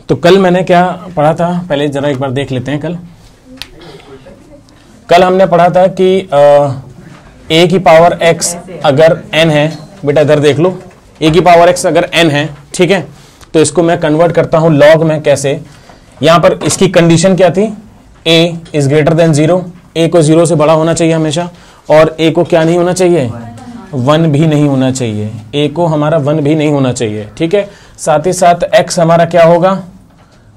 तो कल मैंने क्या पढ़ा था, पहले जरा एक बार देख लेते हैं। कल हमने पढ़ा था कि a की पावर x अगर n है, बेटा इधर देख लो, a की पावर x अगर n है, ठीक है, तो इसको मैं कन्वर्ट करता हूं लॉग में। कैसे? यहां पर इसकी कंडीशन क्या थी, a is greater than 0, a को 0 से बड़ा होना चाहिए हमेशा, और a को क्या नहीं होना चाहिए, 1 भी नहीं होना चाहिए, a को हमारा 1 भी नहीं होना चाहिए, ठीक है। साथ ही साथ x हमारा क्या होगा,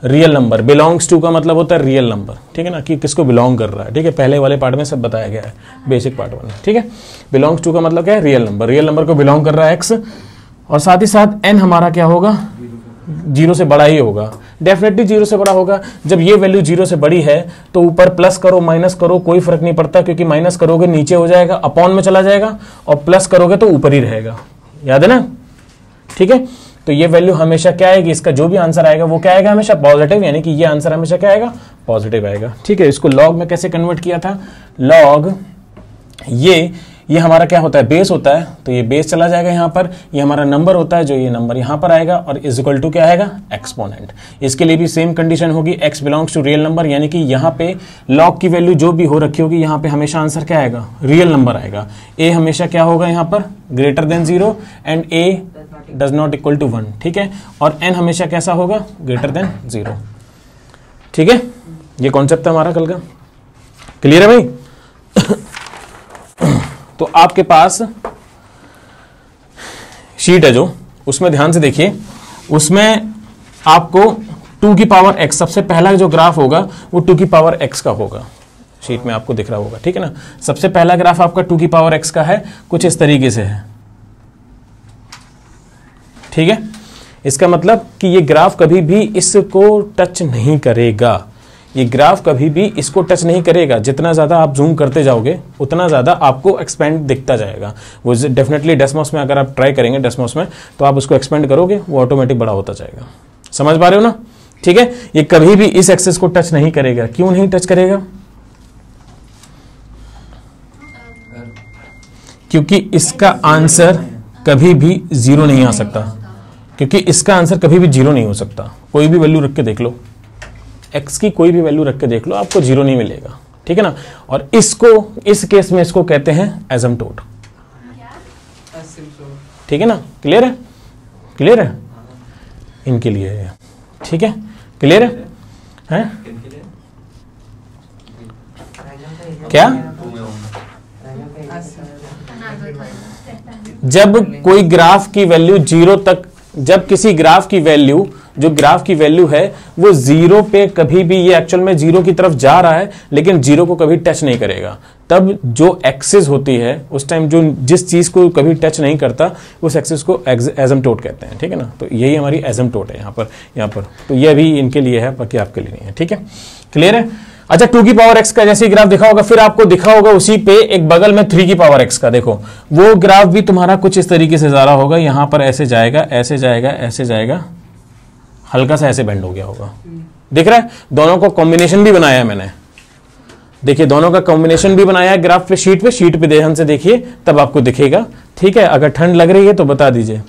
रियल नंबर, बिलोंग्स टू का मतलब होता है रियल नंबर, ठीक है ना, कि किसको बिलोंग कर रहा है, ठीक है, पहले वाले पार्ट में सब बताया गया है, बेसिक पार्ट 1 में, ठीक है। बिलोंग्स टू का मतलब क्या है, रियल नंबर, रियल नंबर को बिलोंग कर रहा है x, और साथ ही साथ n हमारा क्या होगा, 0 से बड़ा ही होगा, डेफिनेटली 0 से बड़ा होगा। जब ये वैल्यू 0 से बड़ी है तो ऊपर प्लस करो माइनस करो कोई फर्क नहीं पड़ता, क्योंकि माइनस करोगे नीचे हो जाएगा, अपॉन में चला जाएगा, और प्लस करोगे तो ऊपर ही रहेगा, याद है ना, ठीक है। तो ये वैल्यू हमेशा क्या आएगी, इसका जो भी आंसर आएगा वो क्या आएगा, हमेशा पॉजिटिव, यानी कि ये आंसर हमेशा क्या आएगा, पॉजिटिव आएगा, ठीक है। इसको लॉग में कैसे कन्वर्ट किया था, लॉग ये हमारा क्या होता है, बेस होता है, तो ये बेस चला जाएगा यहाँ पर, ये हमारा नंबर होता है, जो ये नंबर यहाँ पर आएगा, और इज इक्वल टू क्या आएगा, एक्सपोनेंट। इसके लिए भी सेम कंडीशन होगी, x belongs to real number, यानी कि यहाँ पे लॉग की वैल्यू जो भी हो रखी होगी, यहाँ पे हमेशा आंसर क्या आएगा, रियल नंबर आएगा। a हमेशा क्या होगा यहाँ पर, greater than 0, and a does not equal to 1, ठीक है, और n हमेशा कैसा होगा, ग्रेटर देन 0, ठीक है। ये कॉन्सेप्ट है हमारा कल का, क्लियर है भाई। तो आपके पास शीट है जो, उसमें ध्यान से देखिए, उसमें आपको 2 की पावर x, सबसे पहला जो ग्राफ होगा वो 2 की पावर x का होगा, शीट में आपको दिख रहा होगा, ठीक है ना। सबसे पहला ग्राफ आपका 2 की पावर x का है, कुछ इस तरीके से है, ठीक है। इसका मतलब कि ये ग्राफ कभी भी इसको टच नहीं करेगा, ये ग्राफ कभी भी इसको टच नहीं करेगा। जितना ज़्यादा आप जूम करते जाओगे उतना ज़्यादा आपको एक्सपेंड दिखता जाएगा। वो डेफिनेटली डेस्मॉस में अगर आप ट्राई करेंगे डेस्मॉस में, तो आप उसको एक्सपेंड करोगे, वो ऑटोमेटिक बड़ा होता जाएगा। समझ पा रहे हो ना, ठीक है। ये कभी भी इस एक्सेस को टच नहीं करेगा। क्यों नहीं टच करेगा, क्योंकि इसका आंसर कभी भी 0 नहीं आ सकता, क्योंकि इसका आंसर कभी भी 0 नहीं हो सकता। कोई भी वैल्यू रख के देख लो, x की कोई भी वैल्यू रख के देख लो, आपको 0 नहीं मिलेगा, ठीक है ना। और इसको, इस केस में इसको कहते हैं एसिम्प्टोट, ठीक है ना। क्लियर है, क्लियर है, इनके लिए है, ठीक है, क्लियर है? क्या, जब कोई ग्राफ की वैल्यू 0 तक, जब किसी ग्राफ की वैल्यू, जो ग्राफ की वैल्यू है वो 0 पे कभी भी, ये एक्चुअल में 0 की तरफ जा रहा है लेकिन 0 को कभी टच नहीं करेगा, तब जो एक्सिस होती है उस टाइम, जो जिस चीज को कभी टच नहीं करता उस एक्सिस को एसिम्प्टोट कहते हैं, ठीक है ना। तो यही हमारी एसिम्प्टोट है यहाँ पर। तो ये अभी इनके लिए है, बाकी आपके लिए नहीं है, ठीक है, क्लियर है। अच्छा, 2 की पावर x का जैसे ग्राफ दिखा होगा, फिर आपको दिखा होगा उसी पे एक बगल में 3 की पावर x का, देखो वो ग्राफ भी तुम्हारा कुछ इस तरीके से जा रहा होगा, यहां पर ऐसे जाएगा, ऐसे जाएगा, ऐसे जाएगा, हल्का सा ऐसे बेंड हो गया होगा, दिख रहा है। दोनों को कॉम्बिनेशन भी बनाया है मैंने, देखिए दोनों का कॉम्बिनेशन भी बनाया है ग्राफ पे, शीट पे ध्यान से देखिए, तब आपको दिखेगा, ठीक है। अगर ठंड लग रही है तो बता दीजिए,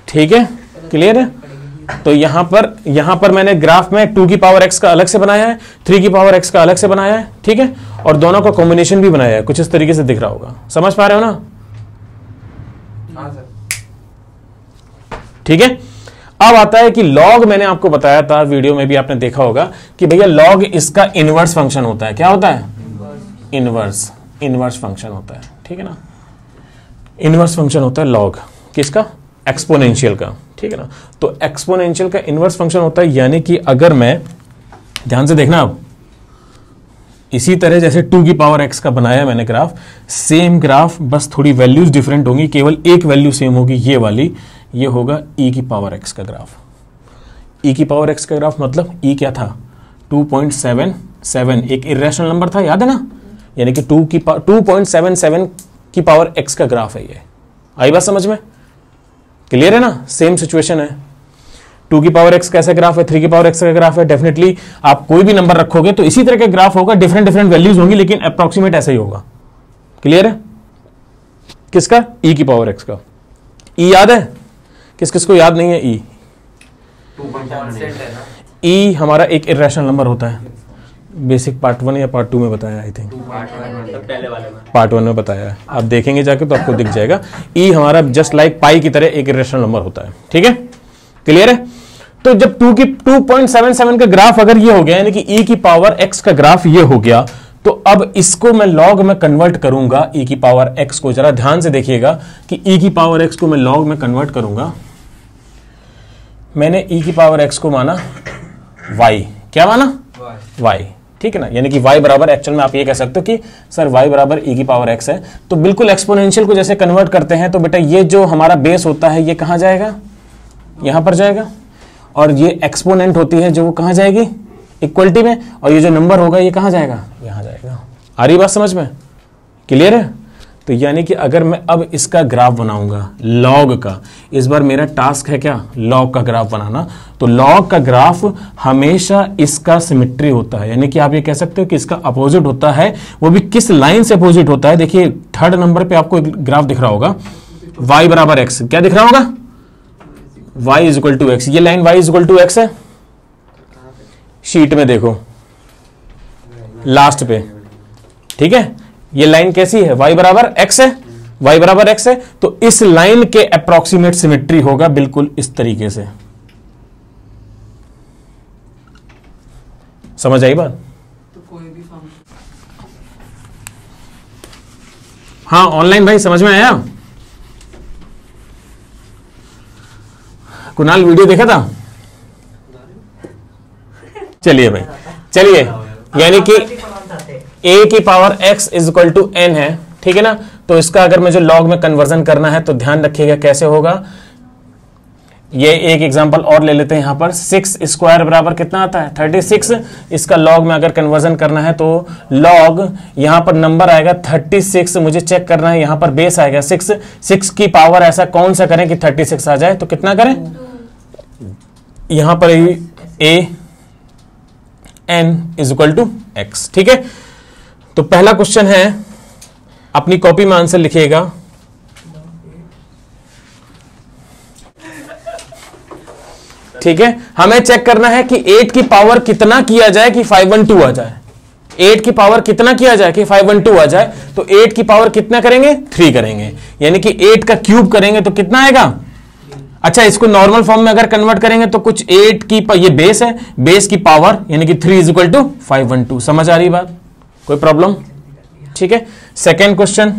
ठीक है, क्लियर है। तो यहां पर मैंने ग्राफ में 2 की पावर x का अलग से बनाया है, 3 की पावर x का अलग से बनाया है, ठीक है, और दोनों का कॉम्बिनेशन भी बनाया है, कुछ इस तरीके से दिख रहा होगा। समझ पा रहे हो ना, ठीक है। अब आता है कि लॉग, मैंने आपको बताया था, वीडियो में भी आपने देखा होगा कि भैया लॉग इसका इनवर्स फंक्शन होता है। क्या होता है, इनवर्स फंक्शन होता है, ठीक है ना। इनवर्स फंक्शन होता है लॉग, किसका, एक्सपोनेंशियल का, ठीक है ना। तो एक्सपोनेंशियल का इनवर्स फंक्शन होता है, यानी कि अगर मैं, ध्यान से देखना, अब इसी तरह जैसे 2 की पावर x का बनाया मैंने ग्राफ, सेम ग्राफ, बस थोड़ी वैल्यूज डिफरेंट होंगी, केवल एक वैल्यू सेम होगी, ये वाली, ये होगा e की पावर x का ग्राफ। e की पावर x का ग्राफ मतलब e क्या था, 2.77, एक इरेशनल नंबर था, याद है ना, यानी कि 2.77 की पावर x का ग्राफ है ये। आई बात समझ में, क्लियर है ना। सेम सिचुएशन है, 2 की पावर x कैसा ग्राफ है, 3 की पावर x का ग्राफ है। डेफिनेटली आप कोई भी नंबर रखोगे तो इसी तरह का ग्राफ होगा, डिफरेंट वैल्यूज होंगी, लेकिन अप्रोक्सीमेट ऐसा ही होगा। क्लियर है, किसका, e की पावर x का। e याद है, किस किस को याद नहीं है ई? ई हमारा एक इरेशनल नंबर होता है, बेसिक पार्ट 1 या पार्ट 2 में बताया, आई थिंक पार्ट 1 में बताया है, आप देखेंगे जाके तो आपको दिख जाएगा। ई हमारा जस्ट लाइक पाई की तरह एक इरेशनल नंबर होता है, ठीक है, क्लियर है। तो जब 2.77 का ग्राफ अगर ये हो गया, यानी कि ई की पावर x का ग्राफ ये हो गया, तो अब इसको मैं लॉग में कन्वर्ट करूंगा, ई की पावर x को। जरा ध्यान से देखिएगा कि ई की पावर x को मैं लॉग में कन्वर्ट करूंगा। मैंने ई की पावर x को माना y, क्या माना? y, ठीक है ना, यानी कि y बराबर, एक्चुअल में आप ये कह सकते हो कि सर y बराबर e की पावर x है। तो बिल्कुल एक्सपोनेंशियल को जैसे कन्वर्ट करते हैं, तो बेटा ये जो हमारा बेस होता है ये कहां जाएगा? यहां पर जाएगा, और ये एक्सपोनेंट होती है जो वो कहां जाएगी? इक्वलिटी में, और ये जो नंबर होगा ये कहां जाएगा? यहां जाएगा। आ रही बात समझ में? क्लियर है? तो यानी कि अगर मैं अब इसका ग्राफ बनाऊंगा लॉग का, इस बार मेरा टास्क है क्या? लॉग का ग्राफ बनाना। तो लॉग का ग्राफ हमेशा इसका सिमेट्री होता है, यानी कि आप ये कह सकते हो कि इसका अपोजिट होता है। वो भी किस लाइन से अपोजिट होता है? देखिए थर्ड नंबर पे आपको एक ग्राफ दिख रहा होगा, y बराबर x, क्या दिख रहा होगा? y is equal to x. ये line y is equal to x है, शीट में देखो लास्ट पे, ठीक है। ये लाइन कैसी है? y बराबर x है, y बराबर x है, तो इस लाइन के अप्रोक्सीमेट सिमेट्री होगा बिल्कुल इस तरीके से। समझ आई बात? तो कोई भी फंक्शन, हाँ ऑनलाइन भाई समझ में आया? कुणाल वीडियो देखा था? चलिए भाई, चलिए, यानी कि a की power x is equal to n है, ठीक है ना। तो इसका अगर मुझे लॉग में कन्वर्जन करना है तो ध्यान रखिएगा कैसे होगा। ये एक एग्जांपल और ले लेते हैं यहां पर। 6 स्क्वायर बराबर कितना आता है? 36। इसका लॉग में अगर कन्वर्जन करना है तो लॉग, यहां पर नंबर आएगा 36, मुझे चेक करना है, यहां पर बेस आएगा 6। 6 की पावर ऐसा कौन सा करें कि 36 आ जाए? तो कितना करें? यहां पर a n is equal to x, ठीक है। तो पहला क्वेश्चन है, अपनी कॉपी में आंसर लिखिएगा। ठीक है, हमें चेक करना है कि 8 की पावर कितना किया जाए कि 512 आ जाए। 8 की पावर कितना किया जाए कि 512 आ जाए? तो 8 की पावर कितना करेंगे? 3 करेंगे, यानी कि 8 का क्यूब करेंगे तो कितना आएगा? अच्छा, इसको नॉर्मल फॉर्म में अगर कन्वर्ट करेंगे तो कुछ 8 की, ये बेस है, बेस की पावर यानी कि 3 इज इक्वल टू 512। समझ आ रही बात? कोई प्रॉब्लम? ठीक है। सेकेंड क्वेश्चन,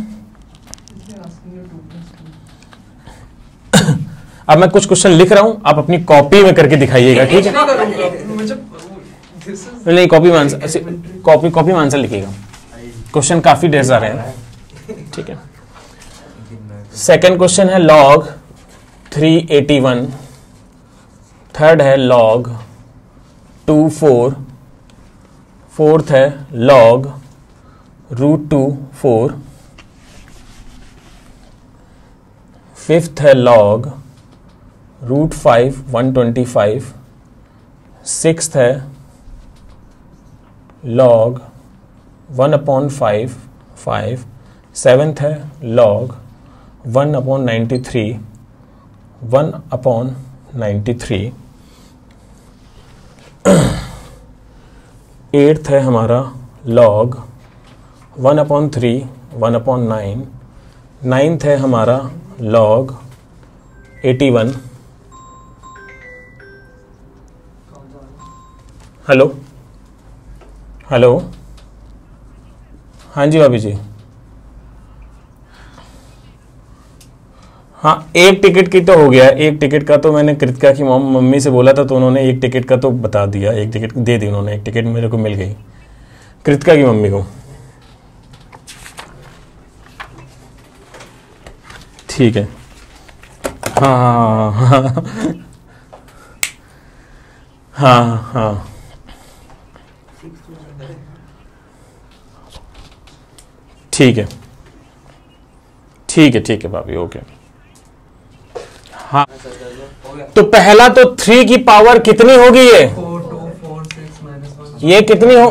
अब मैं कुछ क्वेश्चन लिख रहा हूं, आप अपनी कॉपी में करके दिखाइएगा, ठीक है? नहीं, कॉपी में आंसर, कॉपी में आंसर लिखिएगा। क्वेश्चन काफी ढेर सारे हैं, ठीक है। सेकेंड क्वेश्चन है लॉग 381, थर्ड है लॉग 24, फोर्थ है लॉग √2 4, फिफ्थ है लॉग √5 125, सिक्स्थ है लॉग 1/5 5, सेवेंथ है लॉग 1/93 1/93, एट्थ है हमारा लॉग 1/3 1/9, नाइन्थ है हमारा लॉग 81। हेलो हेलो, हाँ जी भाभी जी। हाँ, एक टिकट की तो हो गया, एक टिकट का तो मैंने कृतिका की मम्मी से बोला था, तो उन्होंने एक टिकट का तो बता दिया, एक टिकट दे दी उन्होंने, एक टिकट मेरे को मिल गई कृतिका की मम्मी को। ठीक है, हाँ हाँ हाँ हाँ, ठीक है ठीक है ठीक है भाभी, ओके। हाँ, तो पहला तो 3 की पावर कितनी होगी? ये 4 2 4 6 -1, ये कितनी हो?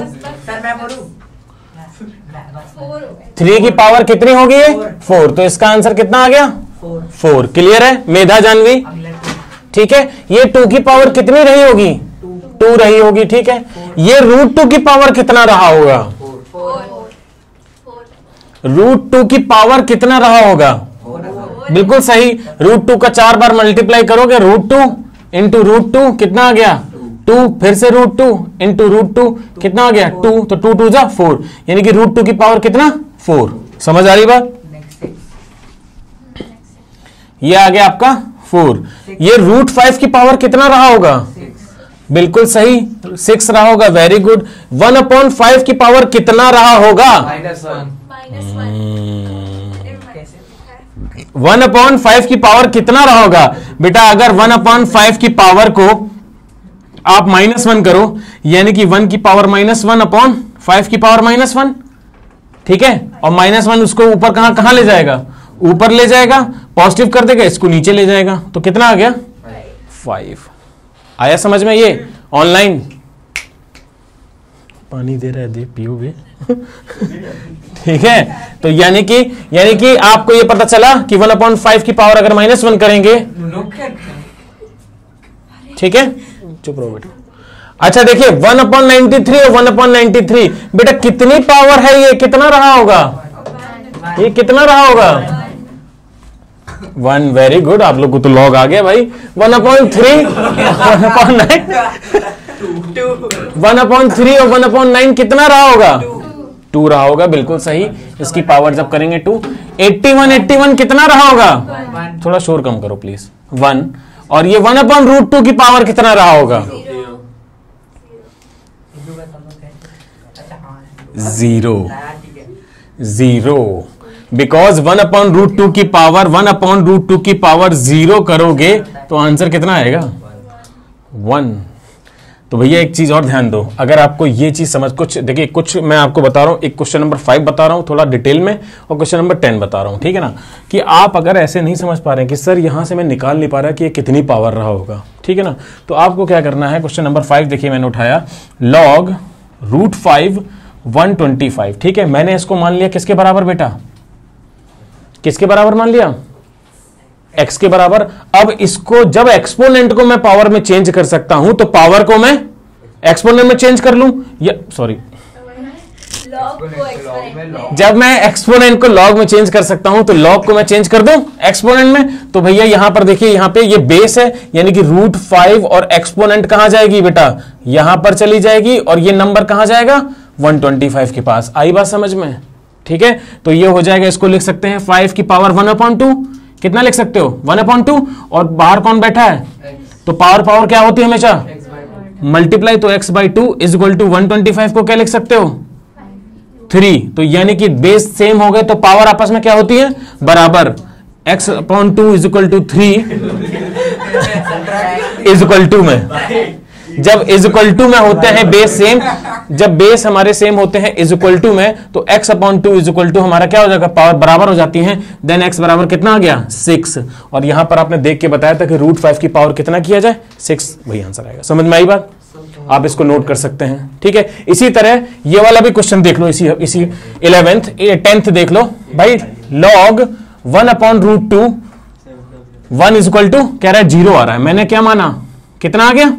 3 की पावर कितनी होगी? ये 4। तो इसका आंसर कितना आ गया? 4। क्लियर है मेधा जानवी? ठीक है, ये 2 की पावर कितनी रही होगी, 2 रही होगी, ठीक है। ये √2 की पावर कितना रहा होगा, √2 की पावर कितना रहा होगा, बिल्कुल सही। √2 का 4 बार मल्टीप्लाई करोगे, √2 इंटू √2 कितना आ गया 2, फिर से √2 इंटू √2 कितना आ गया 2, तो 2 2 जा 4, यानी कि √2 की पावर कितना 4। समझ आ रही बात, ये आ गया आपका 4। ये √5 की पावर कितना रहा होगा, बिल्कुल सही 6 रहा होगा, वेरी गुड। 1/5 की पावर कितना रहा होगा, -1/5 की पावर कितना रहा होगा बेटा। अगर 1/5 की पावर को आप -1 करो, यानी कि 1 की पावर -1/5 की पावर -1, ठीक है, और -1 उसको ऊपर कहां ले जाएगा, ऊपर ले जाएगा, पॉजिटिव कर देगा, इसको नीचे ले जाएगा, तो कितना आ गया 5। आया समझ में, ये ऑनलाइन पानी दे रहा है, दे पियोगे ठीक है। तो यानी कि आपको ये पता चला कि 1/5 की पावर अगर -1 करेंगे, ठीक है, चुप रहो बेटा। अच्छा देखिए 1/93 और 1/93 बेटा कितनी पावर है, ये कितना रहा होगा, ये कितना रहा होगा 1। वेरी गुड, आप लोग को तो लॉग आ गया भाई। 1/3 1/3 और 1/9 कितना रहा होगा 2 रहा होगा, बिल्कुल सही। इसकी पावर जब करेंगे 2। 81 कितना रहा होगा, थोड़ा शोर कम करो प्लीज, 1। और ये 1/√2 की पावर कितना रहा होगा 0। बिकॉज 1/√2 की पावर 1/√2 की पावर 0 करोगे तो आंसर कितना आएगा 1। तो भैया एक चीज और ध्यान दो, अगर आपको ये चीज समझ, कुछ देखिए, कुछ मैं आपको बता रहा हूं, एक क्वेश्चन नंबर 5 बता रहा हूं थोड़ा डिटेल में, और क्वेश्चन नंबर 10 बता रहा हूं, ठीक है ना। कि आप अगर ऐसे नहीं समझ पा रहे हैं कि सर यहां से मैं निकाल नहीं पा रहा कि ये कितनी पावर रहा होगा, ठीक है ना, तो आपको क्या करना है, क्वेश्चन नंबर 5 देखिए मैंने उठाया, log √5 125, ठीक है। मैंने इसको मान लिया किसके बराबर बेटा, किसके बराबर मान लिया, x के बराबर। अब इसको जब एक्सपोनेंट को मैं पावर में चेंज कर सकता हूं, तो पावर को मैं एक्सपोनेंट में चेंज कर लूं, या सॉरी, जब मैं एक्सपोनेंट को लॉग में चेंज कर सकता हूं, तो लॉग को मैं चेंज कर दूं एक्सपोनेंट में। तो भैया यहां पर देखिए, यहां पे ये बेस है, यानी कि √5 और एक्सपोनेंट कहां जाएगी बेटा, यहां पर चली जाएगी, और ये नंबर कहां जाएगा 125 के पास। आई बात समझ में, ठीक है। तो ये हो जाएगा, इसको लिख सकते हैं 5 की पावर 1/2, कितना लिख सकते हो 1/2, और बाहर कौन बैठा है, तो पावर क्या होती है हमेशा मल्टीप्लाई, तो x/2 इज इक्वल टू 125 को क्या लिख सकते हो 3। तो यानी कि बेस सेम हो गए, तो पावर आपस में क्या होती है बराबर, x/2 is equal to 3 is equal to में, जब इज इक्वल टू में होते हैं बेस सेम, जब बेस हमारे सेम होते हैं इज इक्वल टू में, तो x/2 इज इक्वल टू हमारा क्या हो जाएगा, पावर बराबर हो जाती है, देन x बराबर कितना आ गया 6। और यहां पर आपने देख के बताया था कि √5 की पावर कितना किया जाए 6, वही आंसर आएगा। समझ में आई बात, आप इसको नोट कर सकते हैं, ठीक है। इसी तरह ये वाला भी क्वेश्चन देख लो, इसी 11th 10th देख लो भाई, log 1/√2 1 इज इक्वल टू कह रहा है 0 आ रहा है, मैंने क्या माना, कितना आ गया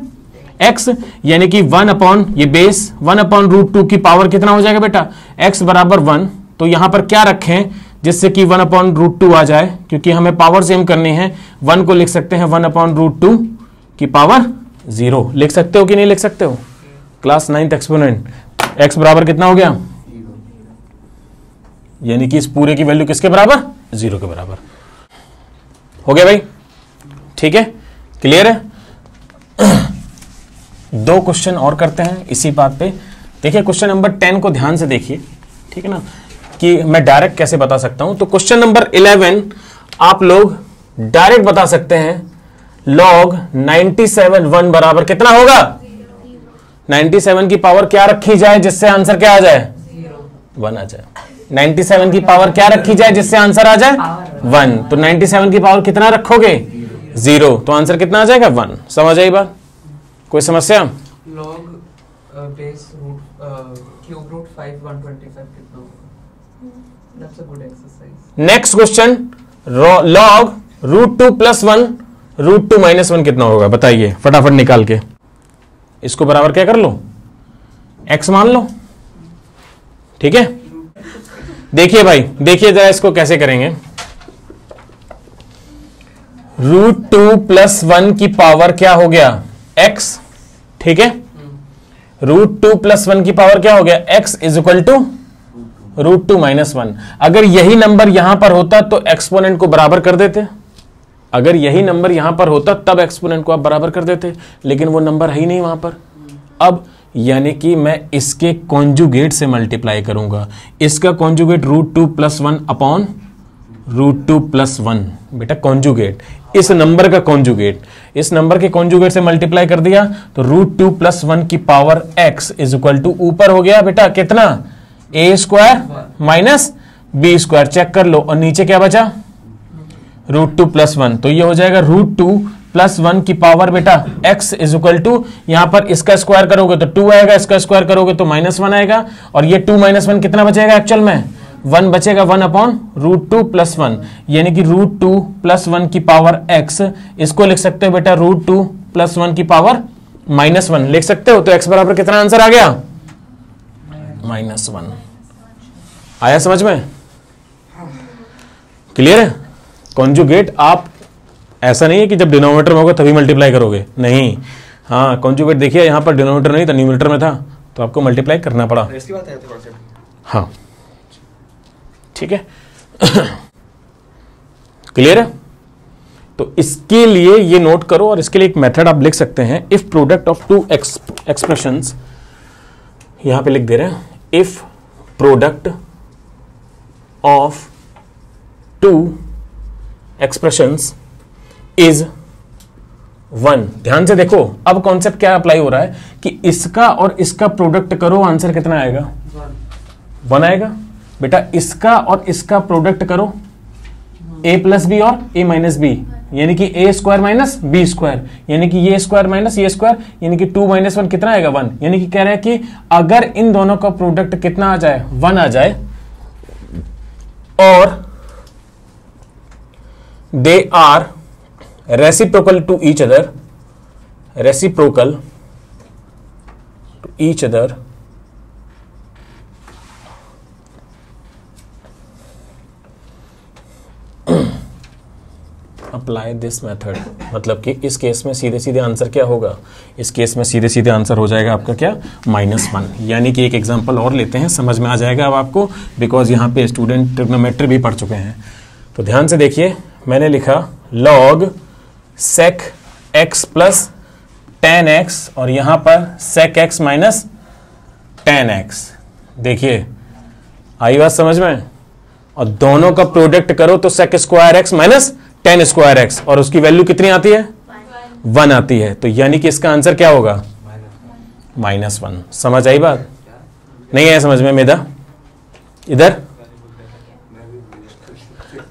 x, यानी कि 1 ये बेस 1/√2 की पावर कितना हो जाएगा बेटा, x बराबर 1। तो यहां पर क्या रखें जिससे कि 1/√2 आ जाए, क्योंकि हमें पावर सेम करनी है। 1 को लिख सकते हैं 1/√2 की पावर 0, लिख सकते हो कि नहीं लिख सकते हो, क्लास 9th एक्सपोनेंट। x बराबर कितना हो गया, यानी कि इस पूरे की वैल्यू किसके बराबर 0 के बराबर हो गया भाई, ठीक है, क्लियर है। 2 क्वेश्चन और करते हैं इसी बात पे। देखिए क्वेश्चन नंबर 10 को ध्यान से देखिए, ठीक है ना, कि मैं डायरेक्ट कैसे बता सकता हूं। तो क्वेश्चन नंबर 11 आप लोग डायरेक्ट बता सकते हैं, log 97 1 बराबर कितना होगा, 97 की पावर क्या रखी जाए जिससे आंसर क्या आ जाए 1 आ जाए। 97 की पावर क्या रखी जाए जिससे आंसर आ जाए 1, तो 97 की पावर कितना रखोगे 0, तो आंसर कितना आ जाएगा 1। समझ आई बात, कोई समस्या। log base cube root 5 125 कितना होगा, that's a good exercise। Next question, log √2 + 1 √2 - 1 कितना होगा बताइए फटाफट निकाल के। इसको बराबर क्या कर लो, x मान लो, ठीक है। देखिए भाई, देखिए जरा इसको कैसे करेंगे। √2 + 1 की पावर क्या हो गया, x, ठीक है। √2 + 1 की पावर क्या हो गया, x = √2 - 1। अगर यही नंबर यहां पर होता तो एक्सपोनेंट को बराबर कर देते, अगर यही नंबर यहां पर होता तब एक्सपोनेंट को आप बराबर कर देते, लेकिन वो नंबर है ही नहीं वहां पर। अब यानी कि मैं इसके कॉन्जुगेट से मल्टीप्लाई करूंगा, इसका कॉन्जुगेट √2 + 1 अपॉन √2 + 1, बेटा कॉन्जुगेट, इस नंबर का कॉन्जुगेट, इस नंबर के कॉन्जुगेट से मल्टीप्लाई कर दिया तो √2 + 1 की पावर x = ऊपर हो गया बेटा कितना, a² - b², चेक कर लो, और नीचे क्या बचा, √2 + 1, तो ये हो जाएगा √2 + 1 की पावर बेटा x = यहां पर इसका स्क्वायर करोगे तो 2 आएगा, इसका स्क्वायर करोगे तो -1 आएगा, और ये 2 - 1 कितना बचेगा एक्चुअल में, 1 बचेगा, 1 अपॉन √2 + 1, यानी कि √2 + 1 की पावर x, इसको लिख सकते हो बेटा √2 + 1 की पावर -1 लिख सकते हो। तो x बराबर कितना आंसर आ गया, -1। आया समझ में, क्लियर है। कॉन्जुगेट आप ऐसा नहीं है कि जब डिनोमिनेटर में होगा तभी मल्टीप्लाई करोगे, नहीं, हाँ कॉन्जुगेट देखिए यहां पर डिनोमिनेटर नहीं था न्यूमरेटर में था तो आपको मल्टीप्लाई करना पड़ा, इसकी बात है थोड़ा सा, हाँ ठीक है। क्लियर है। तो इसके लिए ये नोट करो, और इसके लिए एक मेथड आप लिख सकते हैं, if product of two expressions, यहां पे लिख दे रहे हैं, if product of two expressions is 1। ध्यान से देखो, अब कॉन्सेप्ट क्या अप्लाई हो रहा है कि इसका और इसका प्रोडक्ट करो, आंसर कितना आएगा, 1 आएगा। बेटा इसका और इसका प्रोडक्ट करो, a + b और a - b, यानी कि a² - b², यानी कि ये स्क्वायर माइनस ये स्क्वायर, यानी कि 2 - 1 कितना आएगा, 1। यानी कि कह रहे हैं कि अगर इन दोनों का प्रोडक्ट कितना आ जाए, 1 आ जाए, और they are reciprocal to each other, reciprocal to each other, apply this method, मतलब कि इस केस में सीधे सीधे आंसर क्या होगा, इस केस में सीधे सीधे आंसर हो जाएगा आपका क्या, -1। यानी कि एक एग्जांपल और लेते हैं, समझ में आ जाएगा अब आपको, बिकॉज यहाँ पे स्टूडेंट ट्रिग्नोमेट्री भी पढ़ चुके हैं। तो ध्यान से देखिए, मैंने लिखा log sec x + tan x, और यहां पर sec x - tan x। देखिए आई बात समझ में, और दोनों का प्रोडक्ट करो तो sec² x - tan² x, और उसकी वैल्यू कितनी आती है, 1 आती है। तो यानी कि इसका आंसर क्या होगा, -1। समझ आई बात, नहीं है समझ में मेरा, इधर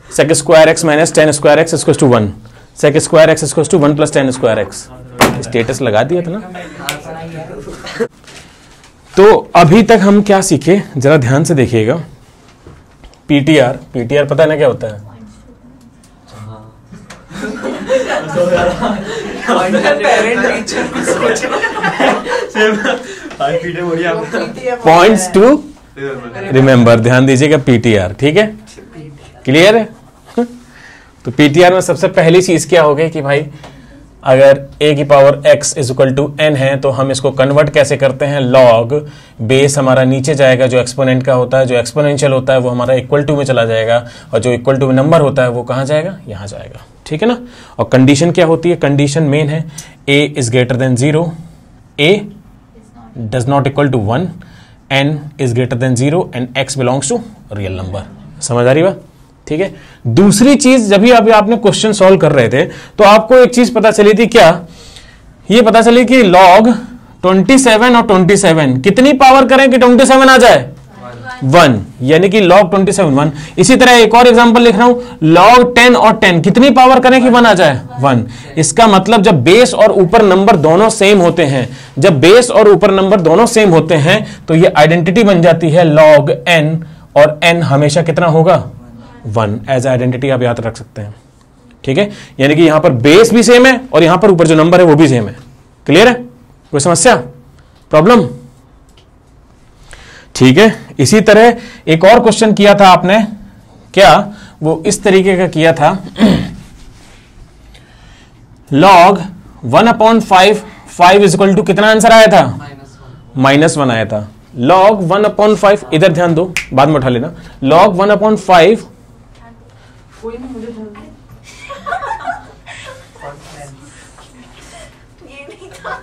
sec² x - tan² x = 1, sec² x = 1 + tan² x, status लगा दिया था ना। तो अभी तक हम क्या सीखे, जरा ध्यान से देखिएगा। पीटीआर पता है ना क्या होता है, पॉइंट्स टू रिमेंबर, ध्यान दीजिएगा, पीटीआर, ठीक है, क्लियर है। तो पीटीआर में सबसे पहली चीज क्या हो गई कि भाई अगर a की पावर x = n है तो हम इसको कन्वर्ट कैसे करते हैं, log बेस हमारा नीचे जाएगा, जो एक्सपोनेंट का होता है, जो एक्सपोनेंशियल होता है वो हमारा = में चला जाएगा, और जो = नंबर होता है वो कहाँ जाएगा, यहाँ जाएगा, ठीक है ना। और कंडीशन क्या होती है, कंडीशन मेन है a is greater than 0, a does not equal to 1, n is greater than 0 and x belongs to real number. समझ आ रही बात, ठीक है। दूसरी चीज, जब भी अभी आपने क्वेश्चन सॉल्व कर रहे थे तो आपको एक चीज पता चली थी, क्या, ये पता चली कि log 27 और 27 कितनी पावर करें कि 27 आ जाए, 1, यानी कि log 27 1। इसी तरह एक और एग्जांपल लिख रहा हूं, log 10 और 10 कितनी पावर करें कि 1 आ जाए, 1। इसका मतलब जब बेस और ऊपर नंबर दोनों सेम होते हैं, जब बेस और ऊपर नंबर दोनों सेम होते हैं तो ये आइडेंटिटी बन जाती है log n, और n हमेशा कितना होगा, 1 एज आइडेंटिटी आप याद रख सकते हैं, ठीक है, यानी कि यहां पर बेस भी सेम है और यहां पर ऊपर जो नंबर है वो भी सेम है। क्लियर है? कोई समस्या, प्रॉब्लम? ठीक है। इसी तरह एक और क्वेश्चन किया था आपने, क्या वो इस तरीके का किया था, log 1/5, 5 इक्वल टू कितना आंसर आया था? -1 आया था। log 1/5, इधर ध्यान दो, बाद में उठा लेना। log 1/5 कोई नहीं, मुझे ध्यान ये नहीं था।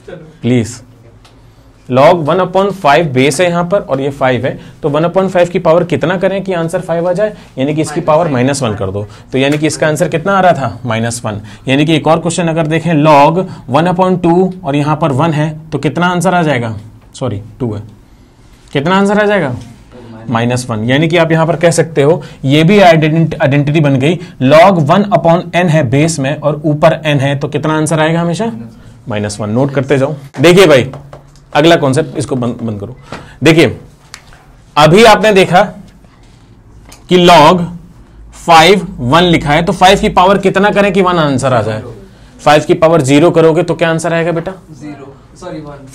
चलो प्लीज। log 1/5 बेस है यहां पर और ये 5 है, तो 1/5 की पावर कितना करें कि आंसर 5 आ जाए? यानी कि इसकी पावर -1 कर दो, तो यानी कि इसका आंसर कितना आ रहा था? -1। यानी कि एक और क्वेश्चन अगर देखें, log 1/2 और यहां पर 1 है, तो कितना आंसर आ जाएगा? सॉरी 2 है, कितना आंसर आ जाएगा? -1। यानी कि आप यहां पर कह सकते हो, ये भी आइडेंटिटी बन गई। log 1/n है बेस में और ऊपर n है, तो कितना आंसर आएगा? हमेशा -1। नोट करते जाओ। देखिए भाई, अगला कॉन्सेप्ट, इसको बंद करो। देखिए, अभी आपने देखा कि log 5 1 लिखा है, तो 5 की पावर कितना करें कि 1 आंसर आ जाए? 5 की पावर 0 करोगे तो क्या आंसर आएगा बेटा?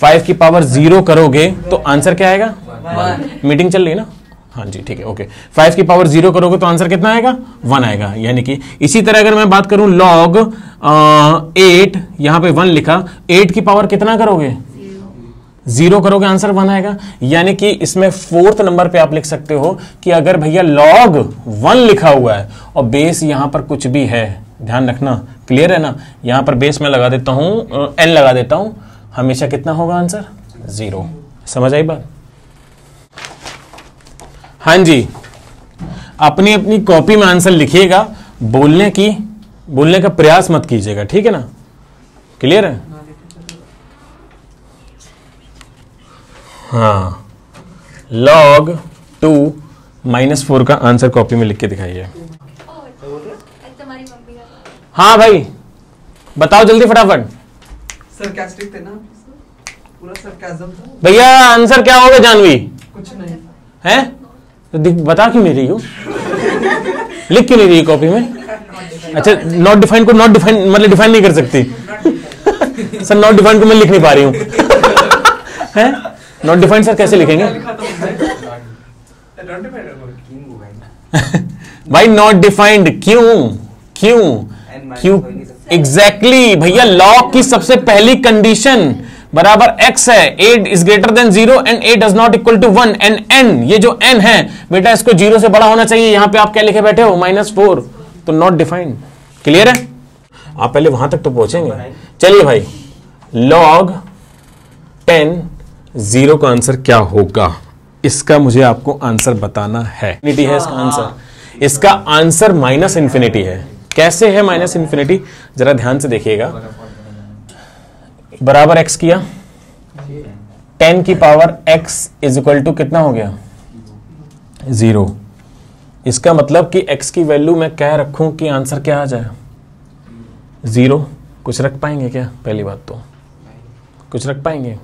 5 की पावर 0 करोगे तो आंसर क्या आएगा? 1। मीटिंग चल रही है ना? हाँ जी, ठीक है, ओके। 5 की पावर 0 करोगे तो आंसर कितना आएगा? 1 आएगा। यानी कि इसी तरह अगर मैं बात करूं, log 8, यहां पे 1 लिखा, 8 की पावर कितना करोगे? 0 करोगे, आंसर 1 आएगा। यानी कि इसमें 4th नंबर पे आप लिख सकते हो कि अगर भैया log 1 लिखा हुआ है और बेस यहां पर कुछ भी है, ध्यान रखना, क्लियर है ना? यहां पर बेस में लगा देता हूं, n लगा देता हूं, हमेशा कितना होगा आंसर? 0। समझ आई बात? हाँ जी, अपनी अपनी कॉपी में आंसर लिखिएगा, बोलने का प्रयास मत कीजिएगा, ठीक है ना? क्लियर है? हाँ, log 2 -4 का आंसर कॉपी में लिख के दिखाइए। तुम्हारी मम्मी का। हाँ भाई, बताओ जल्दी फटाफट। सरकास्टिक थे ना, पूरा सरकाज़म था। भैया आंसर क्या होगा जानवी? कुछ नहीं है तो बता क्यों नहीं रही हो? लिख क्यों नहीं रही कॉपी में? अच्छा, नॉट डिफाइंड को नॉट डिफाइंड मतलब डिफाइन नहीं कर सकती? सर नॉट डिफाइंड को मैं लिख नहीं पा रही हूँ। है नॉट डिफाइंड सर कैसे लिखेंगे? भाई नॉट डिफाइंड क्यों एग्जैक्टली भैया, लॉग की सबसे पहली कंडीशन बराबर x है, a is greater than 0 and a does not equal to 1 and n, ये जो n है बेटा इसको 0 से बड़ा होना चाहिए। यहां पे आप क्या लिखे बैठे हो? -4, तो नॉट डिफाइंड। क्लियर है? आप पहले वहां तक तो पहुंचेंगे। चलिए भाई, log 10 0 का आंसर क्या होगा? इसका मुझे आपको आंसर बताना है। इन्फिनिटी है इसका आंसर। इसका आंसर -इन्फिनिटी है। कैसे है -इन्फिनिटी? जरा ध्यान से देखिएगा। बराबर x किया, 10 की power x is equal to कितना हो गया? 0। इसका मतलब कि x की वैल्यू मैं क्या रखूं कि आंसर क्या आ जाए? 0। कुछ रख पाएंगे क्या? पहली बात तो कुछ रख पाएंगे?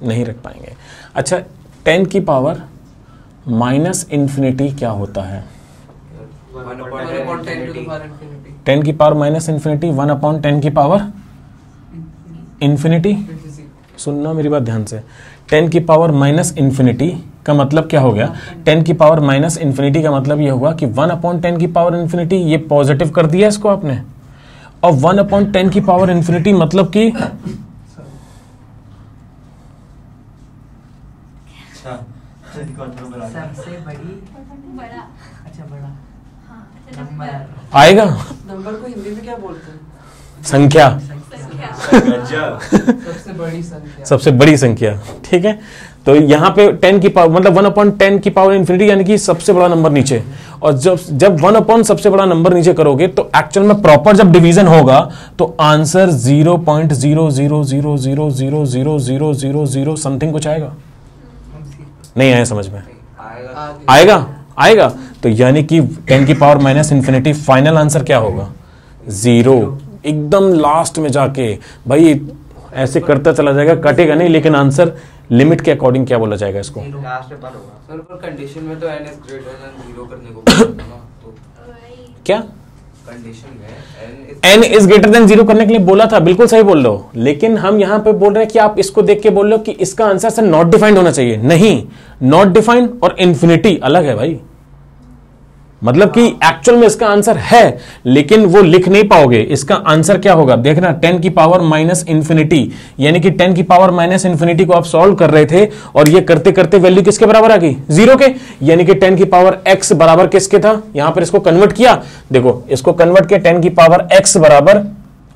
नहीं रख पाएंगे। अच्छा, 10 की पावर -इन्फिनिटी क्या होता है? 10 की पावर -इन्फिनिटी 1/10 की पावर इन्फिनिटी। सुनना मेरी बात ध्यान से। 10 की पावर -इन्फिनिटी का मतलब क्या हो गया? 10 की पावर -इन्फिनिटी का मतलब ये हुआ कि 1/10 की पावर इन्फिनिटी, ये पॉजिटिव कर दिया इसको आपने, और 1/10 की पावर इन्फिनिटी मतलब कि सबसे बड़ी बड़ा। अच्छा बड़ा हाँ, नंबर। आएगा। नंबर को हिंदी में क्या बोलते हैं? संख्या। सबसे बड़ी संख्या। सबसे बड़ी संख्या, ठीक है। तो यहाँ पे 10 की पावर मतलब 1/10 की पावर इन्फिनिटी, यानी कि सबसे बड़ा नंबर नीचे। और जब 1/, सबसे बड़ा नंबर नीचे करोगे तो एक्चुअल में प्रॉपर जब डिवीजन होगा तो आंसर 0.000000000 समथिंग कुछ आएगा। नहीं आया समझ में? आएगा। तो यानी कि 10 की पावर -इन्फिनिटी फाइनल आंसर क्या होगा? 0। एकदम लास्ट में जाके भाई ऐसे करता चला जाएगा, कटेगा नहीं, लेकिन आंसर लिमिट के अकॉर्डिंग क्या बोला जाएगा इसको? लास्ट में 1 होगा सर पर कंडीशन में तो n is greater than 0 करने को बोला था ना, तो क्या कंडीशन में n इज ग्रेटर देन 0 करने के लिए बोला था, बिल्कुल सही बोल रहे हो, लेकिन हम यहां पे बोल रहे हैं कि आप इसको देख के बोल रहे हो कि इसका आंसर सर नॉट डिफाइंड होना चाहिए। नहीं, नॉट डिफाइंड और इन्फिनिटी अलग है भाई। मतलब कि एक्चुअल में इसका आंसर है, लेकिन वो लिख नहीं पाओगे। इसका आंसर क्या होगा देखना, 10 की पावर माइनस इंफिनिटी, यानी कि 10 की पावर माइनस इंफिनिटी को आप सॉल्व कर रहे थे और ये करते करते वैल्यू किसके बराबर आ गई? 0 के। यानी कि 10 की पावर x बराबर किसके था? यहां पर इसको कन्वर्ट किया, देखो इसको कन्वर्ट किया, 10 की पावर x बराबर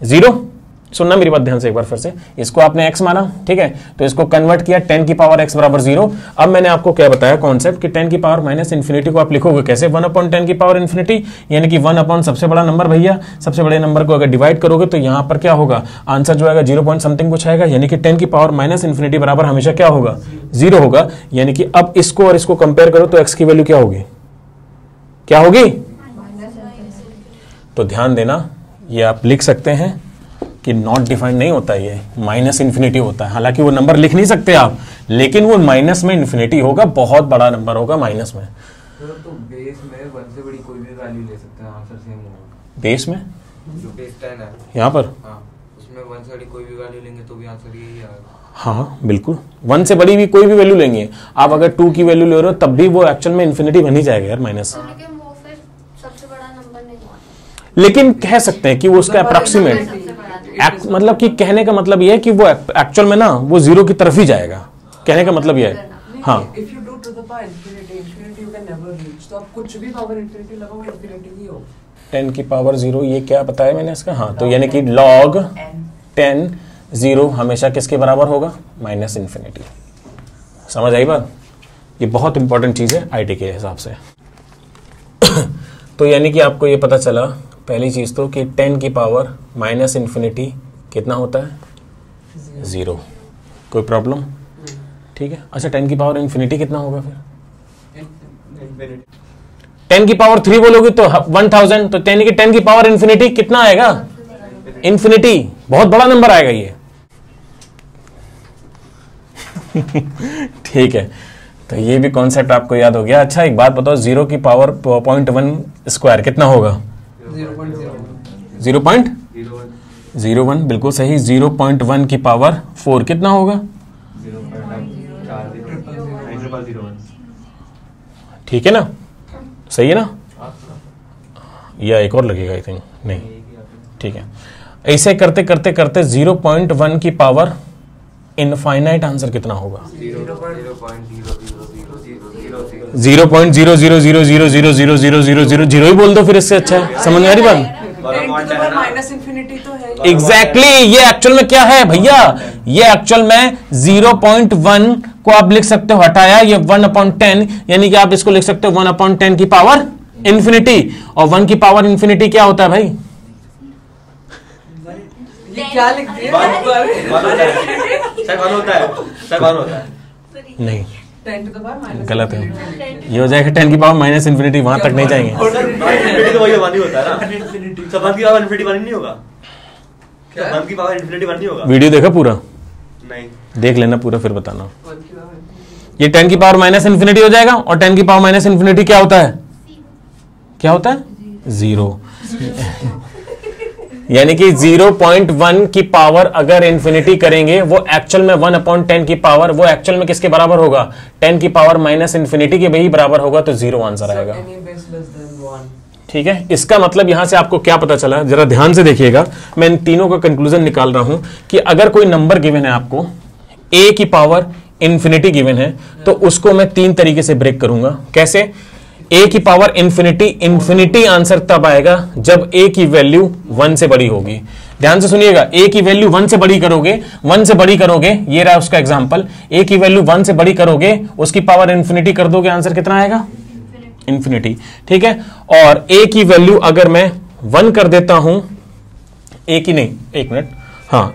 0। सुनना मेरी बात ध्यान से एक बार फिर से, इसको आपने x माना, ठीक है, तो इसको कन्वर्ट किया 10 की पावर x बराबर 0। अब मैंने आपको क्या बताया कॉन्सेप्ट कि 10 की पावर माइनस इंफिनिटी को आप लिखोगे कैसे? 1/10 की पावर इंफिनिटी, यानी कि 1 सबसे बड़ा नंबर भैया, सबसे बड़े नंबर को अगर डिवाइड करोगे तो यहां पर क्या होगा? आंसर जो आएगा 0 समथिंग कुछ आएगा, यानी कि 10 की पावर माइनस इंफिनिटी बराबर हमेशा क्या होगा? 0 होगा। यानी कि अब इसको और इसको कंपेयर करो तो x की वैल्यू क्या होगी? क्या होगी? तो ध्यान देना, ये आप लिख सकते हैं कि नॉट डिफाइंड नहीं होता, ये माइनस इंफिनिटी होता है। हालांकि वो नंबर लिख नहीं सकते आप, लेकिन वो माइनस में इंफिनिटी होगा, बहुत बड़ा नंबर होगा माइनस में। तो बेस में 1 से बड़ी कोई भी वैल्यू ले सकते हैं, आंसर सेम होगा। बेस में जो बेस 10 है यहाँ पर, हाँ, उसमें 1 से बड़ी कोई भी वैल्यू लेंगे तो भी आंसर यही आएगा। हाँ बिल्कुल, 1 से बड़ी भी कोई भी वैल्यू लेंगे आप, अगर 2 की वैल्यू ले रहे हो तब भी वो एक्चुअल में इंफिनिटी बन ही जाएगा यार माइनस। लेकिन वो फिर सबसे बड़ा नंबर नहीं हुआ, लेकिन कह सकते हैं कि वो उसका अप्रॉक्सीमेट, मतलब कि कहने का मतलब ये है कि वो एक्चुअल में ना वो 0 की तरफ ही जाएगा, कहने का मतलब ये है। हाँ, If you do to the power infinity you can never reach, तो आप कुछ भी पावर इंफिनिटी लगाओ इंफिनिटी ही हो। 10 की पावर 0, ये क्या बताया मैंने इसका? हाँ, तो यानी कि log 10 0 हमेशा किसके बराबर होगा? Minus infinity. समझ आई बात? ये बहुत इंपॉर्टेंट चीज है आईटी के हिसाब से। तो यानी कि आपको ये पता चला पहली चीज तो कि 10 की पावर माइनस इंफिनिटी कितना होता है? 0। कोई प्रॉब्लम? ठीक है। अच्छा, 10 की पावर इंफिनिटी कितना होगा फिर? 10 की पावर 3 बोलोगे तो 1000, तो 10 की पावर इंफिनिटी कितना आएगा? इंफिनिटी, बहुत बड़ा नंबर आएगा ये। ठीक है, तो ये भी कॉन्सेप्ट आपको याद हो गया। अच्छा, एक बात बताओ, 0 की पावर 0.1 स्क्वायर कितना होगा? 0.01, बिल्कुल सही। 0.1 की पावर 4 कितना होगा? ठीक है ना, सही है ना? या एक और लगेगा आई थिंक, नहीं, ठीक है। ऐसे करते करते करते 0.1 की पावर इनफाइनाइट आंसर कितना होगा? 0.000000000 ही बोल दो फिर, इससे अच्छा है। समझ में आ रही बात? माइनस इंफिनिटी तो है। एग्जैक्टली, ये एक्चुअल में क्या है भैया? ये एक्चुअल में 0.1 को आप लिख सकते हो हटाया, ये 1/10, यानी कि आप इसको लिख सकते हो 1/10 की पावर इंफिनिटी। और 1 की पावर इंफिनिटी क्या होता है भाई? ये क्या लिख दिया? नहीं, 10 to the power minus गलत है, ये हो जाएगा 10 की पावर माइनस इंफिनिटी, वहां तक नहीं जाएंगे। तो वही 1 ही होता है ना, सब 1 की पावर इंफिनिटी 1 नहीं होगा क्या? 1 की पावर इंफिनिटी 1 नहीं होगा। वीडियो देखा पूरा? नहीं, देख लेना पूरा फिर बताना। ये 10 की पावर माइनस इंफिनिटी हो जाएगा, और 10 की पावर माइनस इंफिनिटी क्या होता है? क्या होता है? 0। यानी कि 0.1 की पावर अगर इंफिनिटी करेंगे, वो एक्चुअल में 1/10 की पावर, वो एक्चुअल में किसके बराबर होगा? 10 की पावर माइनस इंफिनिटी के भी बराबर होगा, तो 0 आंसर आएगा। ठीक है, इसका मतलब यहां से आपको क्या पता चला, जरा ध्यान से देखिएगा। मैं इन तीनों का कंक्लूजन निकाल रहा हूं कि अगर कोई नंबर गिवन है आपको, a की पावर इंफिनिटी गिवन है, तो उसको मैं 3 तरीके से ब्रेक करूंगा। कैसे? a की पावर इंफिनिटी, इंफिनिटी आंसर तब आएगा जब a की वैल्यू 1 से बड़ी होगी। ध्यान से सुनिएगा, a की वैल्यू 1 से बड़ी करोगे, 1 से बड़ी करोगे, ये रहा उसका एग्जांपल, a की वैल्यू 1 से बड़ी करोगे, उसकी पावर इंफिनिटी कर दोगे, आंसर कितना आएगा? इंफिनिटी। ठीक है, और a की वैल्यू अगर मैं 1 कर देता हूं, a की नहीं, एक मिनट, हाँ,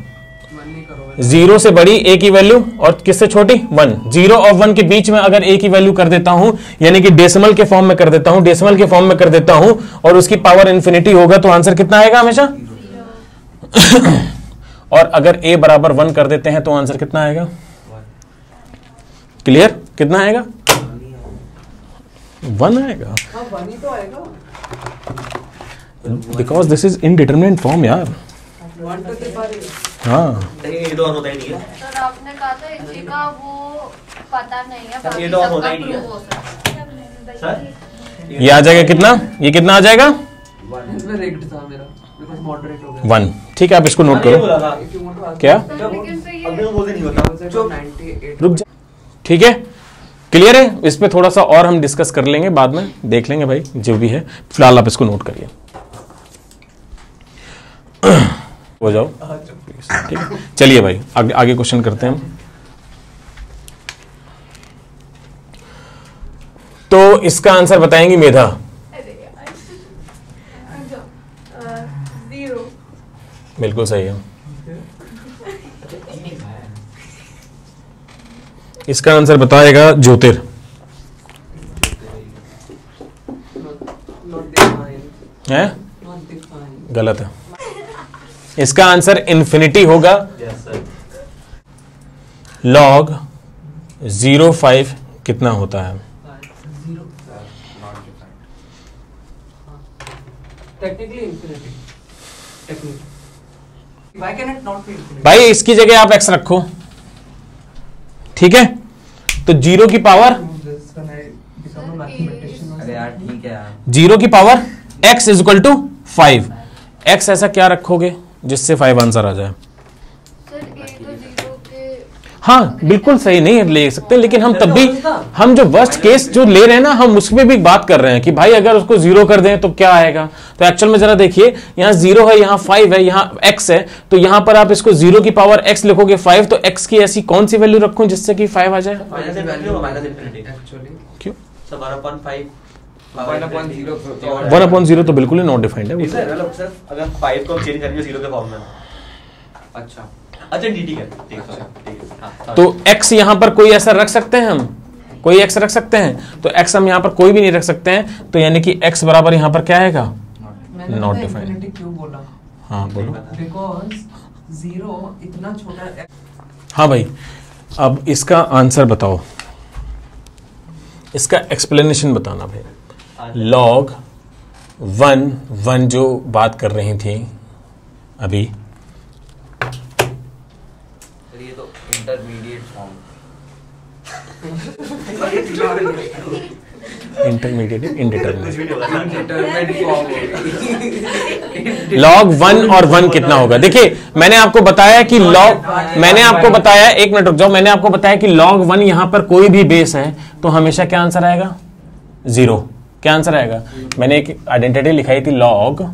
0 से बड़ी a की वैल्यू और किससे छोटी? 1। 0 और 1 के बीच में अगर a की वैल्यू कर देता हूं, यानी कि डेसिमल के फॉर्म में कर देता हूं, डेसिमल के फॉर्म में कर देता हूं, और उसकी पावर इंफिनिटी होगा, तो आंसर कितना आएगा हमेशा? और अगर a बराबर 1 कर देते हैं तो आंसर कितना आएगा? क्लियर? कितना आएगा? 1 आएगा, हाँ 1 ही तो आएगा। Because this is indeterminate form यार। 1 टू द पावर 8। हाँ ये तो होता ही नहीं है सर आपने कहा था इसी का वो पता नहीं है, सर, बाकी ये तो सबका होता ही नहीं है। prove हो सकता है। सर। ये आ जाएगा कितना? ये कितना आ जाएगा? इसमें रिग्ड था मेरा बिकॉज़ मॉडरेट हो गया। 1। ठीक है, आप इसको नोट ये करो। बोला था If you want to ask- क्या? सर लेकिन फिर अब ये वो बोलते नहीं होता जो 98 रुक जा, ठीक है, क्लियर है? इस पे थोड़ा सा और हम डिस्कस कर लेंगे, बाद में देख लेंगे भाई जो भी है। फिलहाल आप इसको नोट करिए। हो जाओ, ठीक है। चलिए भाई आगे क्वेश्चन करते हैं हम। तो इसका आंसर बताएंगी मेधा। जीरो। बिल्कुल सही है। इसका आंसर बताएगा ज्योतिर। not defined, है? not defined। गलत है। इसका आंसर इन्फिनिटी होगा। यस सर लॉग 0.5 कितना होता है? 0 technically infinity, technically why can it not be infinity? भाई इसकी जगह आप x रखो, ठीक है? तो 0 की power This when I become a mathematician or अरे यार ठीक है यार 0 की power x is equal to 5। x ऐसा क्या रखोगे जिससे 5 आंसर आ जाए? सर ए तो जीरो के हाँ बिल्कुल सही नहीं ले सकते, लेकिन हम तब भी हम जो वर्स्ट केस जो ले रहे हैं ना, हम उसमें भी बात कर रहे हैं कि भाई अगर उसको 0 कर दें तो क्या आएगा। तो एक्चुअल में जरा देखिए, यहाँ 0 है, यहाँ 5 है, यहाँ x है, तो यहाँ पर आप इसको 0 की पावर x लिखोगे 5, तो x की ऐसी कौन सी वैल्यू रखूं जिससे कि 5 आ जाए? Minus infinity minus infinity actually क्यों? सब 1/5 1/0 1/0 तो बिल्कुल ही नॉट डिफाइंड है वो। सर मतलब सर अगर 5 को चेंज करेंगे 0 के फॉर्म में। अच्छा अच्छा ठीक है ठीक है ठीक है हाँ, तो x यहाँ पर कोई ऐसा रख सकते हैं हम? कोई x रख सकते हैं? तो x हम यहाँ पर कोई भी नहीं रख सकते हैं, तो यानी कि x बराबर यहाँ पर क्या आएगा? मैंने Not पता है defined. infinity क्यों बोला? हाँ बोलो। Because 0 इतना छोटा हाँ भाई, अब इसका आंसर बताओ, इसका एक्सप्लेनेशन बताना भाई। लॉग 1 जो बात कर रही थी अभी, सर ये तो इंटरमीडिएट फॉर्म इंटरमीडिएट इंडिटरमिनेट, भी नहीं होगा determined form लॉग 1 और 1 कितना होगा? देखिए मैंने आपको बताया कि मैंने आपको बताया, एक मिनट रुक जाओ, मैंने आपको बताया कि लॉग 1 यहां पर कोई भी बेस है तो हमेशा क्या आंसर आएगा? 0। क्या आंसर आएगा? मैंने एक आइडेंटिटी लिखाई थी, लॉग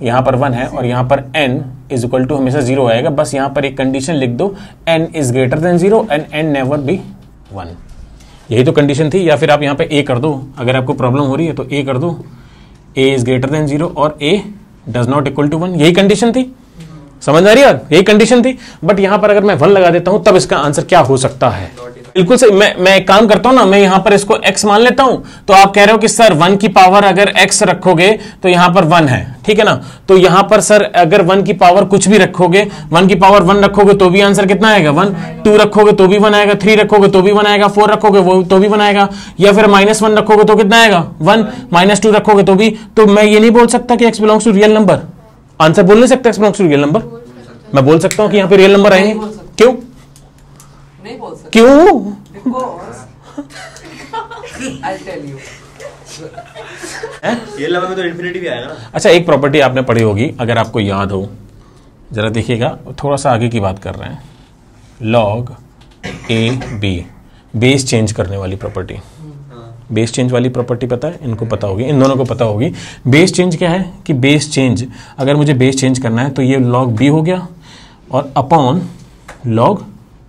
यहां पर 1 है और यहां पर n इज इक्वल टू हमेशा 0 आएगा। बस यहां पर एक कंडीशन लिख दो, n is greater than 0 and n never be 1। यही तो कंडीशन थी। या फिर आप यहां पे a कर दो, अगर आपको प्रॉब्लम हो रही है तो a कर दो, a इज ग्रेटर देन 0 और a does not equal to 1। यही कंडीशन थी, समझ आ रही है? यही कंडीशन थी। बट यहां पर अगर मैं 1 लगा देता हूं तब इसका आंसर क्या हो सकता है? बिल्कुल सही। मैं एक काम करता हूं ना, मैं यहां पर इसको x मान लेता हूं। तो आप कह रहे हो कि सर 1 की पावर अगर x रखोगे तो यहां पर 1 है, ठीक है ना? तो यहां पर सर अगर 1 की पावर कुछ भी रखोगे, 1 की पावर 1 रखोगे तो भी आंसर कितना आएगा? 1। 2 रखोगे तो भी 1 आएगा, 3 रखोगे तो भी 1 आएगा, 4 रखोगे वो तो भी 1 आएगा, या फिर -1 रखोगे तो कितना आएगा? 1। -2 रखोगे तो भी। तो मैं ये नहीं बोल सकता कि x belongs to real number. Answer बोल नहीं सकता x belongs to real number. मैं बोल सकता हूं कि यहाँ पे रियल नंबर आएंगे। क्यों? नहीं बोल सकते क्यों? because I'll tell you ये लेवल में तो इन्फिनिटी भी आएगा ना। अच्छा, एक प्रॉपर्टी आपने पढ़ी होगी, अगर आपको याद हो, जरा देखिएगा, थोड़ा सा आगे की बात कर रहे हैं। Log A B, base change करने वाली प्रॉपर्टी। बेस चेंज वाली प्रॉपर्टी पता है? इनको पता होगी, इन दोनों को पता होगी। बेस चेंज क्या है कि बेस चेंज, अगर मुझे बेस चेंज करना है तो ये लॉग बी हो गया और अपॉन लॉग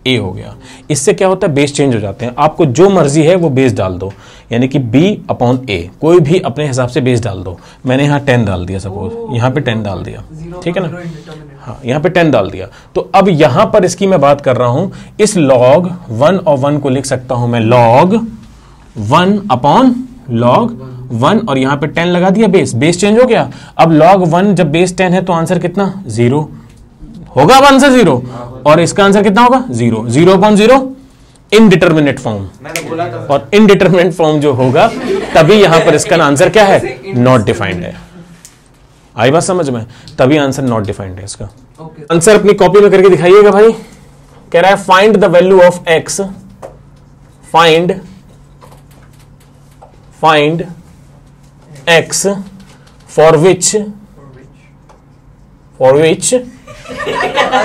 ए हो गया। इससे क्या होता है? बेस चेंज हो जाते हैं। आपको जो मर्जी है वो बेस डाल दो, यानी कि b अपॉन ए, कोई भी अपने हिसाब से बेस डाल दो। मैंने यहाँ 10 डाल दिया, सपोज यहाँ पे 10 डाल दिया, ठीक है ना? हाँ, यहाँ पे 10 डाल दिया। तो अब यहाँ पर इसकी मैं बात कर रहा हूं, इस लॉग 1 और 1 को लिख सकता हूं मैं लॉग 1 अपॉन लॉग 1 और यहाँ पे 10 लगा दिया, बेस चेंज हो गया। अब लॉग 1 जब बेस 10 है तो आंसर कितना? 0 होगा। अब आंसर 0 और इसका आंसर कितना होगा? 0। 0 अपॉन 0 इनडिटर्मिनेट फॉर्म, मैंने बोला था और इनडिटर्मिनेट फॉर्म जो होगा तभी यहां पर इसका आंसर क्या है, नॉट डिफाइंड है। आई बात समझ में, तभी आंसर नॉट डिफाइंड है इसका। ओके आंसर अपनी कॉपी में करके दिखाइएगा भाई। कह रहा है find the value of x, find x for which अरे लिख रहा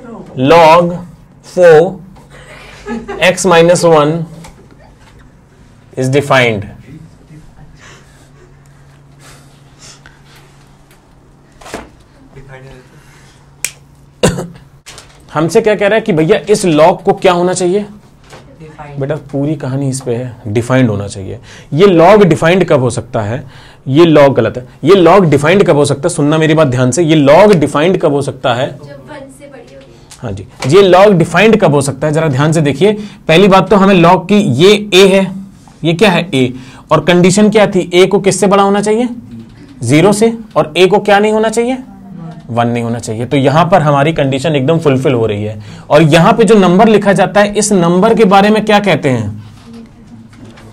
हूँ log 4 x minus 1 is defined। हमसे क्या कह रहा है कि भैया इस लॉग को क्या होना चाहिए, बेटा पूरी कहानी इस पे है, डिफाइंड होना चाहिए। ये लॉग डिफाइंड कब हो सकता है, ये लॉग गलत है, ये लॉग डिफाइंड कब हो सकता है, सुनना मेरी बात ध्यान से, ये लॉग डिफाइंड कब हो सकता है, जब 1 से बड़ी होगी। हाँ जी, ये लॉग डिफाइंड कब हो सकता है, जरा ध्यान से देखिए। पहली बात तो हमें लॉग की, ये a है, ये क्या है a, और कंडीशन क्या थी, a को किससे बड़ा होना चाहिए, 0 से, और a को क्या नहीं होना चाहिए, 1 नहीं होना चाहिए। तो यहां पर हमारी कंडीशन एकदम फुलफिल हो रही है। और यहां पे जो नंबर लिखा जाता है, इस नंबर के बारे में क्या कहते हैं,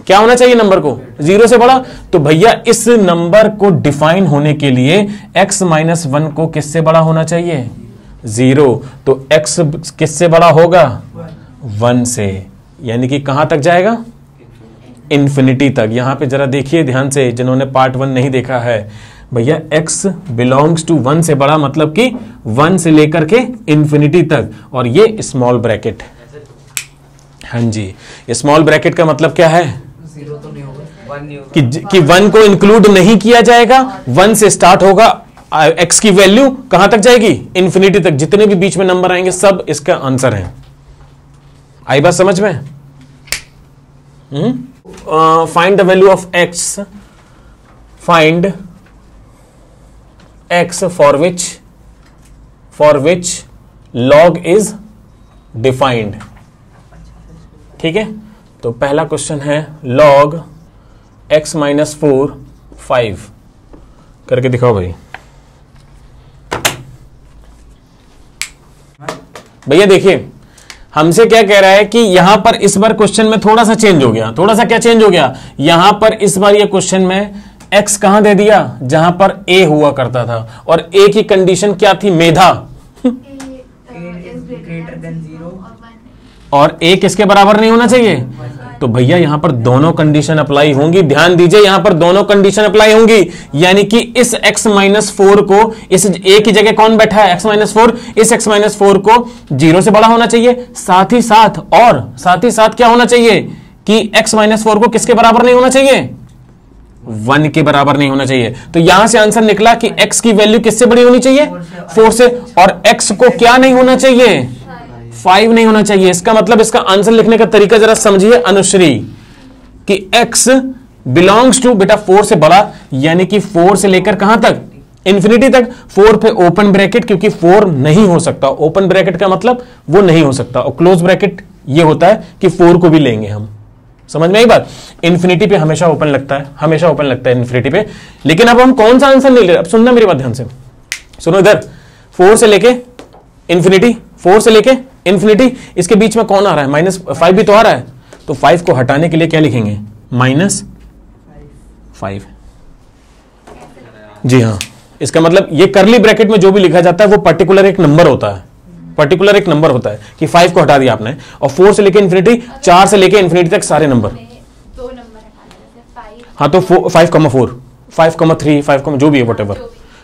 क्या होना चाहिए नंबर को, 0 से बड़ा। तो भैया इस नंबर को डिफाइन होने के लिए x माइनस 1 को किससे बड़ा होना चाहिए, 0। तो x किससे बड़ा होगा, 1 से, यानी कि कहां तक जाएगा, इंफिनिटी तक। यहां पे जरा देखिए ध्यान से, जिन्होंने पार्ट 1 नहीं देखा है, भैया x बिलोंग्स टू 1 से बड़ा, मतलब कि 1 से लेकर के इंफिनिटी तक, और ये स्मॉल ब्रैकेट। हाँ जी, स्मॉल ब्रैकेट का मतलब क्या है, 0 तो नहीं होगा, 1 नहीं होगा। कि 1 को इंक्लूड नहीं किया जाएगा, 1 से स्टार्ट होगा, x की वैल्यू कहां तक जाएगी, इंफिनिटी तक। जितने भी बीच में नंबर आएंगे सब इसका आंसर है। आई बात समझ में। Find the value of x, find x for which log is defined। ठीक है, तो पहला क्वेश्चन है log x माइनस 4 5 करके दिखाओ भाई। भैया देखिए हमसे क्या कह रहा है कि यहां पर इस बार क्वेश्चन में थोड़ा सा चेंज हो गया, थोड़ा सा क्या चेंज हो गया, यहां पर इस बार ये क्वेश्चन में x कहां दे दिया, जहां पर a हुआ करता था, और a की कंडीशन क्या थी, मेधा, greater than 0 और a किसके बराबर नहीं होना चाहिए। तो भैया यहां पर दोनों कंडीशन अप्लाई होंगी, ध्यान दीजिए, यहां पर दोनों कंडीशन अप्लाई होंगी, यानी कि इस x माइनस 4 को, इस a की जगह कौन बैठा है, x माइनस 4, इस x माइनस 4 को 0 से बड़ा होना चाहिए, साथ ही साथ क्या होना चाहिए कि x माइनस 4 को किसके बराबर नहीं होना चाहिए, 1 के बराबर नहीं होना चाहिए। तो यहां से आंसर निकला कि x की वैल्यू किससे बड़ी होनी चाहिए, 4 से, और x को क्या नहीं होना चाहिए, 5 नहीं होना चाहिए। इसका मतलब इसका आंसर लिखने का तरीका जरा समझिए अनुश्री, कि x बिलोंग्स टू, बेटा 4 से बड़ा, यानी कि 4 से लेकर कहां तक, इंफिनिटी तक। 4 पे ओपन ब्रैकेट, क्योंकि 4 नहीं हो सकता, ओपन ब्रैकेट का मतलब वो नहीं हो सकता, और क्लोज ब्रैकेट ये होता है कि 4 को भी लेंगे हम। समझ में आई बात, इंफिनिटी पे हमेशा ओपन लगता है, हमेशा ओपन लगता है इंफिनिटी पे। लेकिन अब हम कौन सा आंसर नहीं ले रहे, अब सुनना मेरी बात ध्यान से, सुनो इधर, 4 से लेके इंफिनिटी, 4 से लेके इंफिनिटी, इसके बीच में कौन आ रहा है, -5 भी तो आ रहा है। तो 5 को हटाने के लिए क्या लिखेंगे, -5। जी हाँ, इसका मतलब ये करली ब्रैकेट में जो भी लिखा जाता है वो पर्टिकुलर एक नंबर होता है, पर्टिकुलर एक नंबर होता है, कि 5 को हटा दिया आपने, और 4 से लेके इंफिनिटी, 4 से लेके इंफिनिटी तक सारे नंबर। 2 नंबर हटाने, 5 हाँ, तो 5,4, 5,3, 5, जो भी है वट एवर,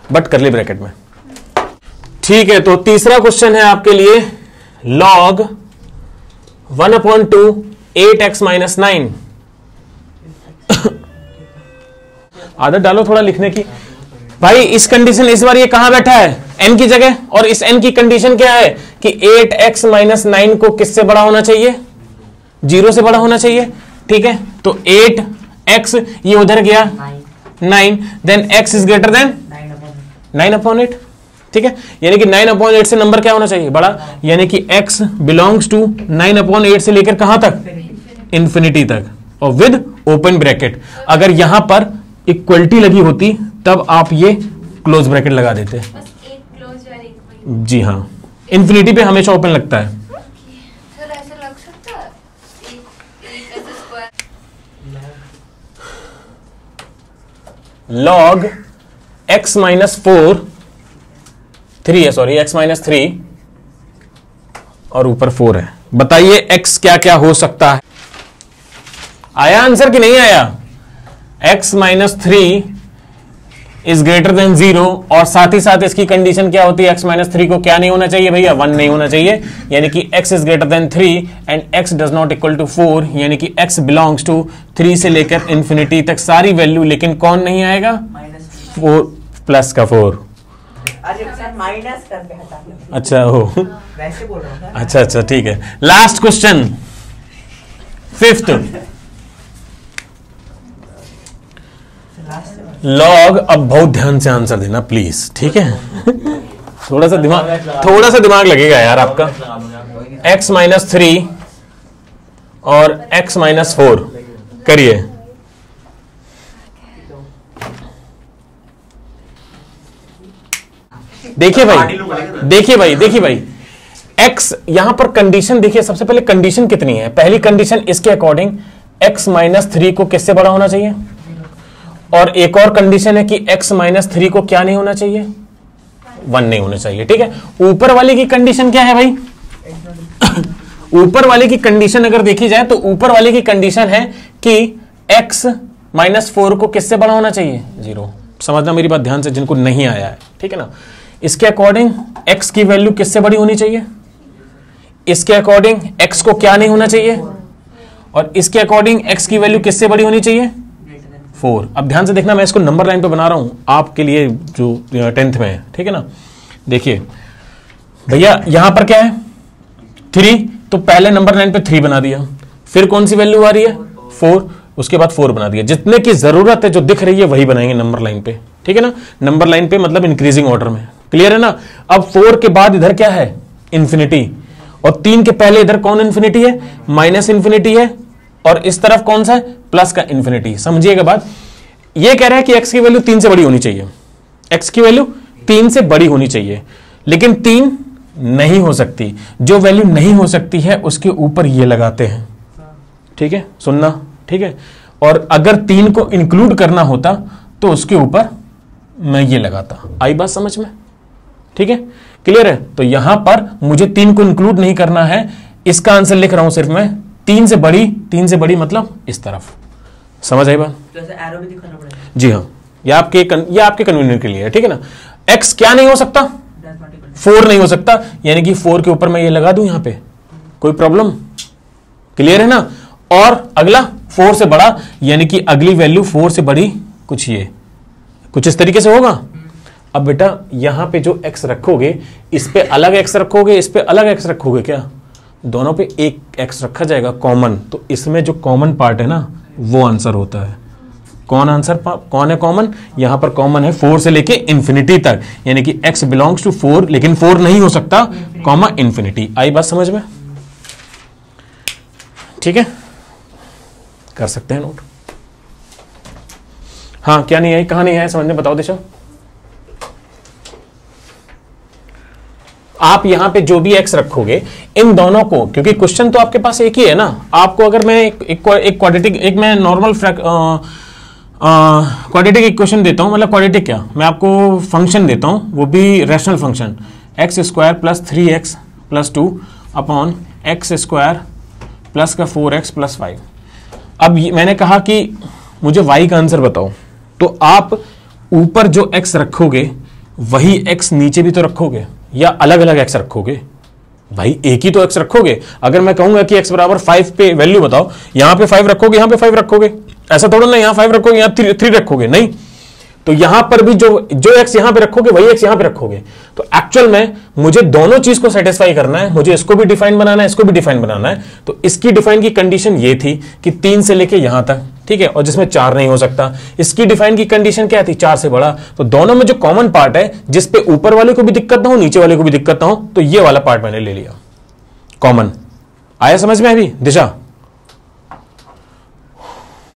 बट करली ब्रैकेट में। ठीक है, तो तीसरा क्वेश्चन है आपके लिए, log 1/2 8x माइनस 9। आदत डालो थोड़ा लिखने की भाई। इस कंडीशन, इस बार ये कहां बैठा है, n की जगह, और इस n की कंडीशन क्या है कि 8x माइनस 9 को किससे बड़ा होना चाहिए, 0 से बड़ा होना चाहिए। ठीक है, तो 8x ये उधर गया 9, then x is greater than 9/8। ठीक है, यानी कि 9/8 से नंबर क्या होना चाहिए, बड़ा, यानी कि x बिलोंग्स टू 9/8 से लेकर कहां तक, इंफिनिटी तक, और विद ओपन ब्रैकेट। अगर यहां पर इक्वलिटी लगी होती तब आप ये क्लोज ब्रैकेट लगा देते। बस एक क्लोज और एक बड़ी। जी हाँ, इंफिनिटी पे हमेशा ओपन लगता है। सर ऐसा लग सकता है, log x माइनस 3 है, सॉरी x माइनस 3 और ऊपर 4 है। बताइए x क्या क्या हो सकता है? आया आंसर कि नहीं आया? x minus 3 is greater than 0 और साथ ही साथ इसकी कंडीशन क्या होती है? x माइनस 3 को क्या नहीं होना चाहिए भैया? 1 नहीं होना चाहिए, यानी कि x is greater than 3 and x does not equal to 4, यानी कि x बिलोंग्स टू 3 से लेकर इंफिनिटी तक सारी वैल्यू, लेकिन कौन नहीं आएगा? 4 प्लस का 4। अरे सर माइनस करके हटा दो। अच्छा हो, वैसे बोल रहा हूँ सर। अच्छा अच्छा ठीक है। Last question, 5th log. अब बहुत ध्यान से आंसर देना प्लीज, ठीक है? थोड़ा सा दिमाग लगेगा यार आपका। x माइनस 3 और x माइनस 4 करिए। देखिए भाई x यहां पर कंडीशन देखिए। सबसे पहले कंडीशन कितनी है? पहली कंडीशन इसके अकॉर्डिंग x माइनस 3 को किससे बड़ा होना चाहिए, और एक और कंडीशन है कि x माइनस 3 को क्या नहीं होना चाहिए? 1 नहीं होना चाहिए, ठीक है? ऊपर वाले की कंडीशन क्या है भाई? ऊपर वाले की कंडीशन अगर देखी जाए तो ऊपर वाले की कंडीशन है कि x माइनस 4 को किससे बड़ा होना चाहिए? 0। समझना मेरी बात ध्यान से, जिनको नहीं आया है, ठीक है ना? इसके अकॉर्डिंग x की वैल्यू किससे बड़ी होनी चाहिए? इसके अकॉर्डिंग x को क्या नहीं होना चाहिए? और इसके अकॉर्डिंग x की वैल्यू किससे बड़ी होनी चाहिए? 4। अब ध्यान से देखना, मैं इसको नंबर लाइन पे बना रहा हूं आपके लिए जो 10th में है, ठीक है ना? देखिए भैया यहां पर क्या है? 3, तो पहले नंबर लाइन पे 3 बना दिया, फिर कौन सी वैल्यू आ रही है? 4, उसके बाद 4 बना दिया। जितने की जरूरत है जो दिख रही है वही बनाएंगे नंबर लाइन पे, ठीक है ना? नंबर लाइन पे मतलब इंक्रीजिंग ऑर्डर में, क्लियर है ना? अब 4 के बाद इधर क्या है? इंफिनिटी, और 3 के पहले इधर कौन इंफिनिटी है? माइनस इंफिनिटी है, और इस तरफ कौन सा है? प्लस का इंफिनिटी। समझिएगा बात, ये कह रहा है कि x की वैल्यू 3 से बड़ी होनी चाहिए, x की वैल्यू 3 से बड़ी होनी चाहिए, लेकिन 3 नहीं हो सकती। जो वैल्यू नहीं हो सकती है उसके ऊपर ये लगाते हैं, ठीक है? सुनना, ठीक है? और अगर 3 को इंक्लूड करना होता तो उसके ऊपर मैं ये लगाता। आई बात समझ में? ठीक है, क्लियर है? तो यहां पर मुझे 3 को इंक्लूड नहीं करना है, इसका आंसर लिख रहा हूं सिर्फ मैं 3 से बड़ी मतलब इस तरफ। समझ आई बात? तो ऐसे एरो भी दिखाना पड़ेगा। जी हाँ, ये आपके कन्वीनियंट के लिए है, ठीक है ना? x क्या नहीं हो सकता? 4 नहीं हो सकता, यानी कि 4 के ऊपर मैं ये लगा दूं यहां पे, कोई प्रॉब्लम? क्लियर है ना? और अगला 4 से बड़ा, यानी कि अगली वैल्यू 4 से बड़ी कुछ इस तरीके से होगा। अब बेटा यहां पे जो x रखोगे, इस पे अलग x रखोगे, इस पे अलग x रखोगे, क्या दोनों पे एक x रखा जाएगा कॉमन? तो इसमें जो कॉमन पार्ट है ना वो आंसर होता है। कौन है कॉमन? यहां पर कॉमन है 4 से लेके इंफिनिटी तक, यानी कि x बिलोंग्स टू 4, लेकिन 4 नहीं हो सकता, कॉमा इंफिनिटी। आई बात समझ में? ठीक है, कर सकते हैं नोट। हाँ, क्या नहीं आई? कहां नहीं आया समझ में? बताओ दिशा। आप यहां पे जो भी x रखोगे, इन दोनों को, क्योंकि क्वेश्चन तो आपके पास एक ही है ना, आपको अगर मैं एक क्वाड्रेटिक, एक मैं नॉर्मल क्वाड्रेटिक इक्वेशन देता हूं, मतलब क्वाड्रेटिक क्या, मैं आपको फंक्शन देता हूं, वो भी rational function, x² plus 3x plus 2 upon x² plus का 4x प्लस 5। अब मैंने कहा कि मुझे y का आंसर बताओ, तो आप ऊपर जो x रखोगे वही x नीचे भी तो रखोगे, या अलग अलग x रखोगे? भाई एक ही तो x रखोगे। अगर मैं कहूंगा कि x बराबर 5 पे वैल्यू बताओ, यहां पे 5 रखोगे, यहां पे 5 रखोगे, ऐसा थोड़ा ना यहां 5 रखोगे यहां 3 रखोगे, नहीं। तो यहां पर भी जो x यहां पे रखोगे वही x यहां पे रखोगे। तो एक्चुअल में मुझे दोनों चीज को सेटिस्फाई करना है, मुझे इसको भी डिफाइन बनाना है, इसको भी डिफाइन बनाना है। तो इसकी डिफाइन की कंडीशन ये थी कि 3 से लेके यहां तक, ठीक है, और जिसमें 4 नहीं हो सकता। इसकी डिफाइन की कंडीशन क्या थी? 4 से बड़ा। तो दोनों में जो कॉमन पार्ट है, जिसपे ऊपर वाले को भी दिक्कत ना हो, नीचे वाले को भी दिक्कत ना हो, तो ये वाला पार्ट मैंने ले लिया कॉमन। आया समझ में अभी दिशा?